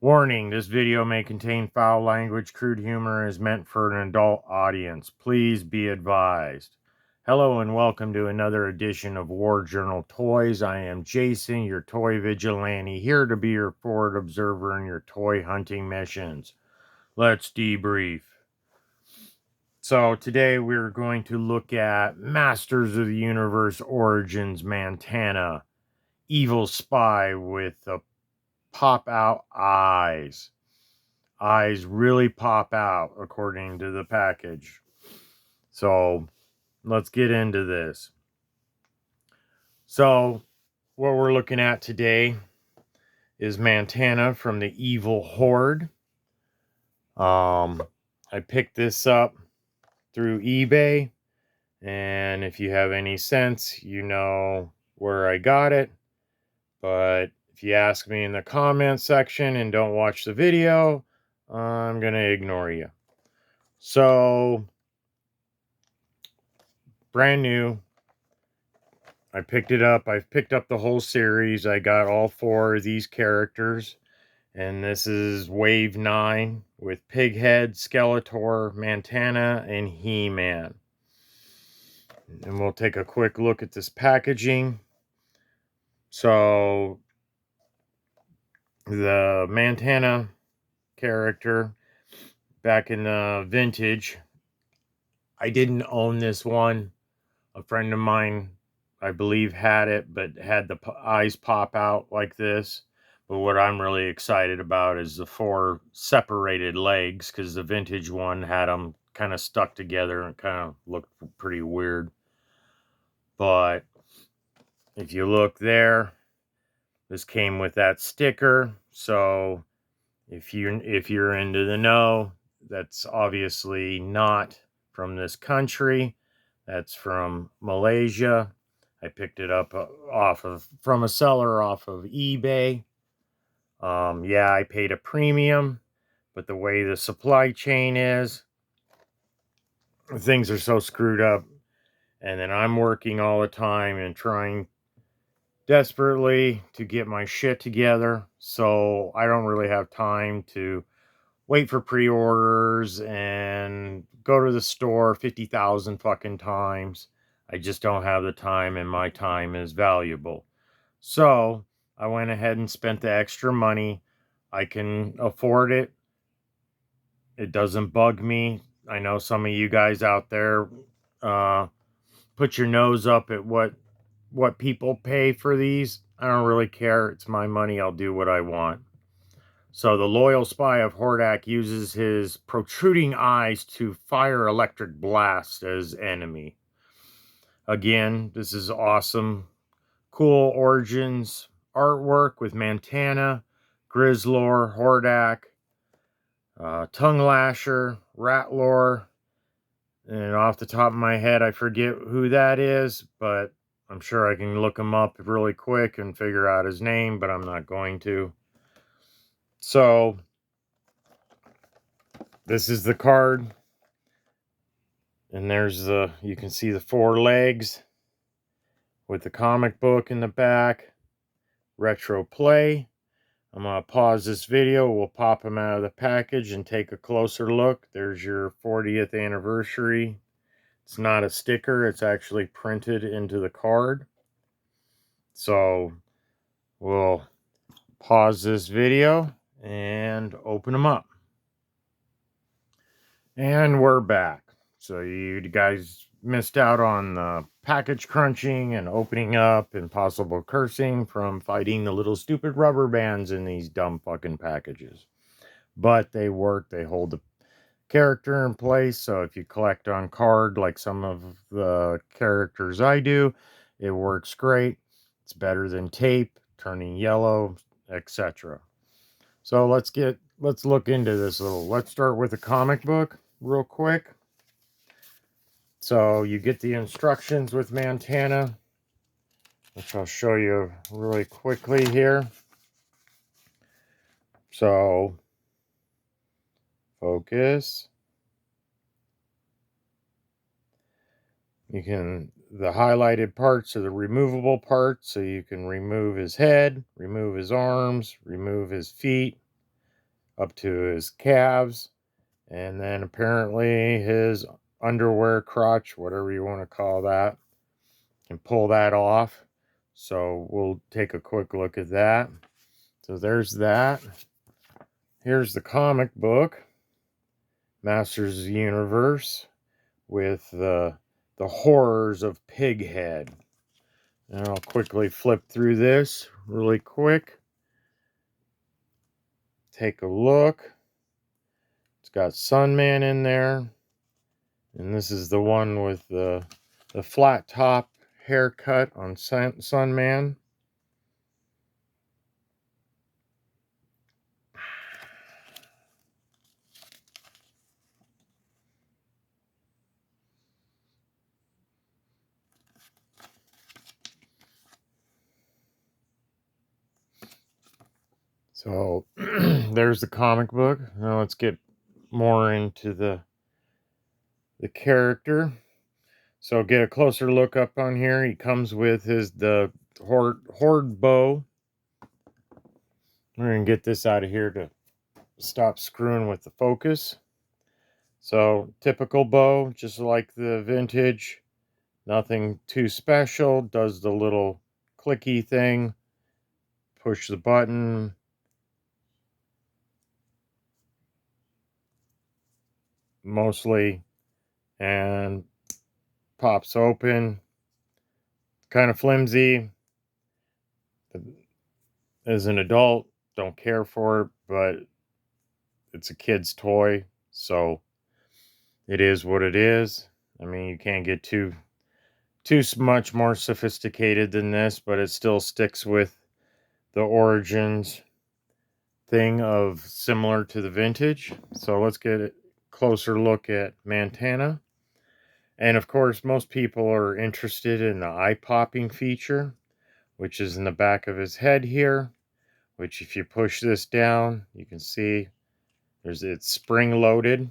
Warning, this video may contain foul language, crude humor, and is meant for an adult audience. Please be advised. Hello and welcome to another edition of War Journal Toys. I am Jason, your toy vigilante, here to be your forward observer in your toy hunting missions. Let's debrief. So today we're going to look at Masters of the Universe Origins Mantenna, evil spy with the pop out eyes. Eyes really pop out according to the package. So let's get into this. So what we're looking at today is Mantenna from the Evil Horde. I picked this up through eBay, and if you have any sense, you know where I got it. But if you ask me in the comment section and don't watch the video, I'm going to ignore you. So, brand new. I picked it up. I've picked up the whole series. I got all 4 of these characters. And this is Wave 9 with Pighead, Skeletor, Mantenna, and He-Man. And we'll take a quick look at this packaging. So, the Mantenna character, back in the vintage, I didn't own this one. A friend of mine, I believe, had it, but had the eyes pop out like this. But what I'm really excited about is the 4 separated legs, because the vintage one had them kind of stuck together and kind of looked pretty weird. But if you look there, this came with that sticker. So if you're into the know, that's obviously not from this country. That's from Malaysia. I picked it up from a seller off of eBay. Yeah, I paid a premium, but the way the supply chain is, things are so screwed up. And then I'm working all the time and trying desperately to get my shit together. So I don't really have time to wait for pre-orders and go to the store 50,000 fucking times. I just don't have the time, and my time is valuable. So I went ahead and spent the extra money. I can afford it. It doesn't bug me. I know some of you guys out there put your nose up at what people pay for these. I don't really care. It's my money. I'll do what I want. So the Loyal Spy of Hordak uses his protruding eyes to fire electric blasts as enemy. Again, this is awesome. Cool Origins artwork with Mantenna, Grizzlor, Hordak, Tongue Lasher, Ratlor, and off the top of my head, I forget who that is, but I'm sure I can look him up really quick and figure out his name, but I'm not going to. So, this is the card. And there's you can see the 4 legs with the comic book in the back. Retro play. I'm going to pause this video. We'll pop them out of the package and take a closer look. There's your 40th anniversary. It's not a sticker. It's actually printed into the card. So we'll pause this video and open them up. And we're back. So you guys missed out on the package crunching and opening up and possible cursing from fighting the little stupid rubber bands in these dumb fucking packages. But they work. They hold the character in place. So if you collect on card like some of the characters I do, it works great. It's better than tape, turning yellow, etc. So let's look into this a little. Let's start with the comic book real quick. So you get the instructions with Mantenna, which I'll show you really quickly here. So focus. The highlighted parts are the removable parts, so you can remove his head, remove his arms, remove his feet, up to his calves, and then apparently his underwear crotch, whatever you want to call that, and pull that off. So we'll take a quick look at that. So there's that. Here's the comic book, Masters of the Universe, with the horrors of Pighead. And I'll quickly flip through this really quick. Take a look. It's got Sunman in there. And this is the one with the flat top haircut on Sunman. So there's the comic book. Now let's get more into the character. So get a closer look up on here. He comes with the horde bow. We're gonna get this out of here to stop screwing with the focus. So typical bow, just like the vintage. Nothing too special. Does the little clicky thing. Push the button. Mostly. And pops open. Kind of flimsy. As an adult, don't care for it, but it's a kid's toy, so it is what it is. I mean, you can't get too much more sophisticated than this, but it still sticks with the origins thing of similar to the vintage. So let's get a closer look at Mantenna. And of course, most people are interested in the eye-popping feature, which is in the back of his head here, which if you push this down, you can see it's spring-loaded,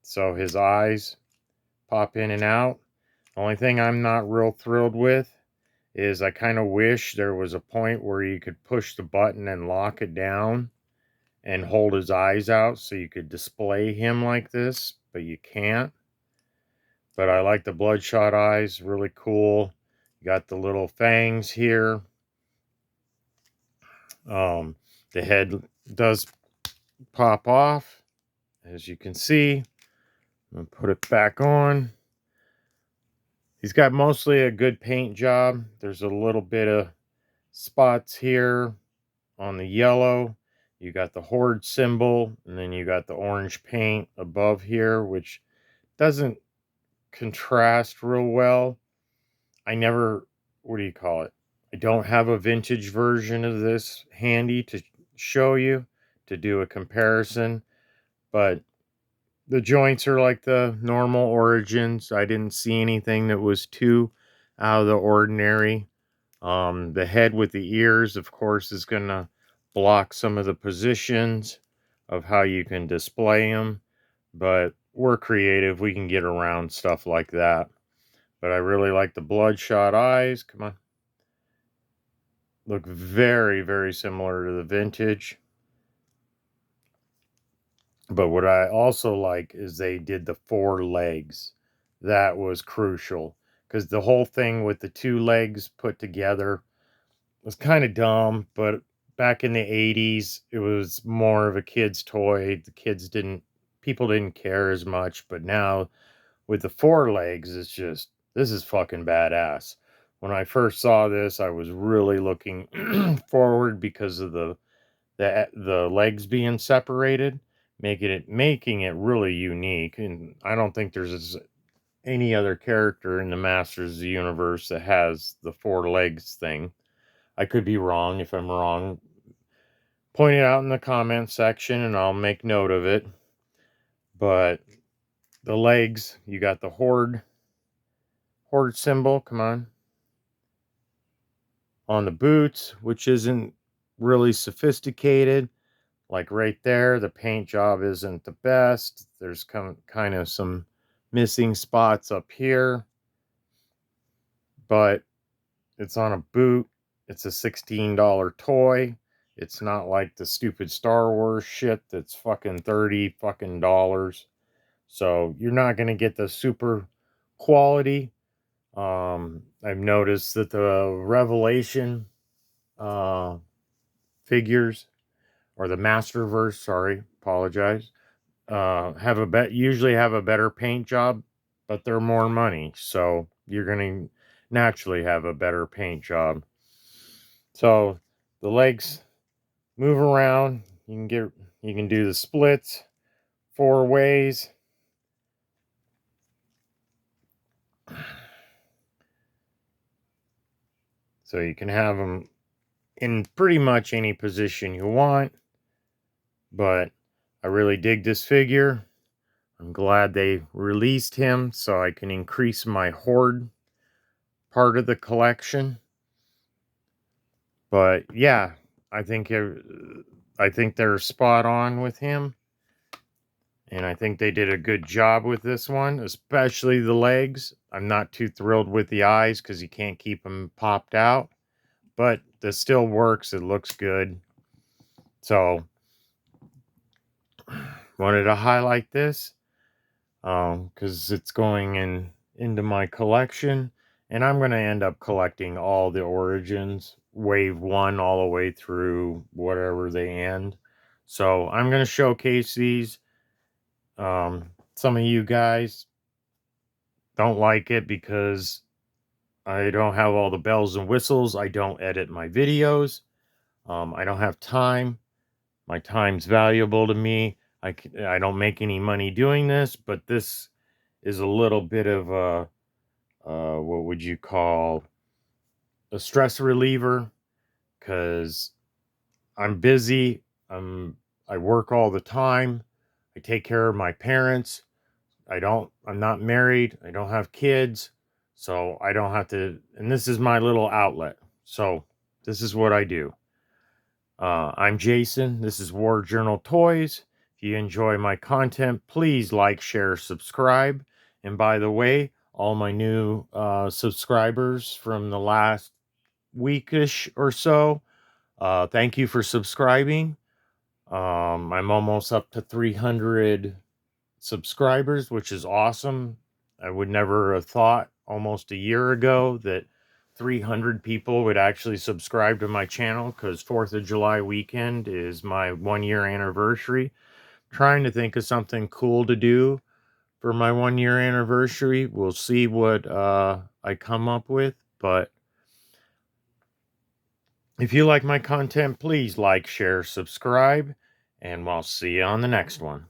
so his eyes pop in and out. The only thing I'm not real thrilled with is I kind of wish there was a point where you could push the button and lock it down and hold his eyes out so you could display him like this, but you can't. But I like the bloodshot eyes, really cool. You got the little fangs here. The head does pop off, as you can see. I'm going to put it back on. He's got mostly a good paint job. There's a little bit of spots here on the yellow. You got the horde symbol, and then you got the orange paint above here, which doesn't contrast real well. I never, what do you call it? I don't have a vintage version of this handy to show you to do a comparison, but the joints are like the normal origins. I didn't see anything that was too out of the ordinary. The head with the ears, of course, is going to block some of the positions of how you can display them. But we're creative. We can get around stuff like that. But I really like the bloodshot eyes. Come on. Look very, very similar to the vintage. But what I also like is they did the 4 legs. That was crucial. Because the whole thing with the 2 legs put together was kind of dumb, but back in the 80s, it was more of a kid's toy. People didn't care as much, but now with the 4 legs, it's just, this is fucking badass. When I first saw this, I was really looking forward because of the legs being separated, making it really unique. And I don't think there's any other character in the Masters of the Universe that has the 4 legs thing. I could be wrong. If I'm wrong, point it out in the comment section and I'll make note of it. But the legs, you got the horde symbol, come on the boots, which isn't really sophisticated. Like right there, the paint job isn't the best. There's kind of some missing spots up here, but it's on a boot. It's a $16 toy. It's not like the stupid Star Wars shit that's fucking $30 fucking dollars. So you're not going to get the super quality. I've noticed that the Revelation uh, figures, or the Masterverse, sorry, apologize, usually have a better paint job, but they're more money, so you're going to naturally have a better paint job. So the legs move around. You can do the splits 4 ways. So you can have them in pretty much any position you want. But I really dig this figure. I'm glad they released him so I can increase my horde part of the collection. But yeah, I think they're spot on with him. And I think they did a good job with this one, especially the legs. I'm not too thrilled with the eyes because you can't keep them popped out. But this still works. It looks good. So, wanted to highlight this because it's going into my collection. And I'm going to end up collecting all the Origins, Wave 1 all the way through whatever they end. So, I'm going to showcase these. Some of you guys don't like it because I don't have all the bells and whistles. I don't edit my videos. I don't have time. My time's valuable to me. I don't make any money doing this, but this is a little bit of a, what would you call, a stress reliever, because I'm busy. I work all the time. I take care of my parents. I'm not married. I don't have kids. So I don't have to, and this is my little outlet. So this is what I do. I'm Jason. This is War Journal Toys. If you enjoy my content, please like, share, subscribe. And by the way, all my new subscribers from the last weekish or so, thank you for subscribing. I'm almost up to 300 subscribers, which is awesome. I would never have thought almost a year ago that 300 people would actually subscribe to my channel, because 4th of July weekend is my 1-year anniversary. Trying to think of something cool to do for my 1-year anniversary. We'll see what I come up with, but if you like my content, please like, share, subscribe, and I'll see you on the next one.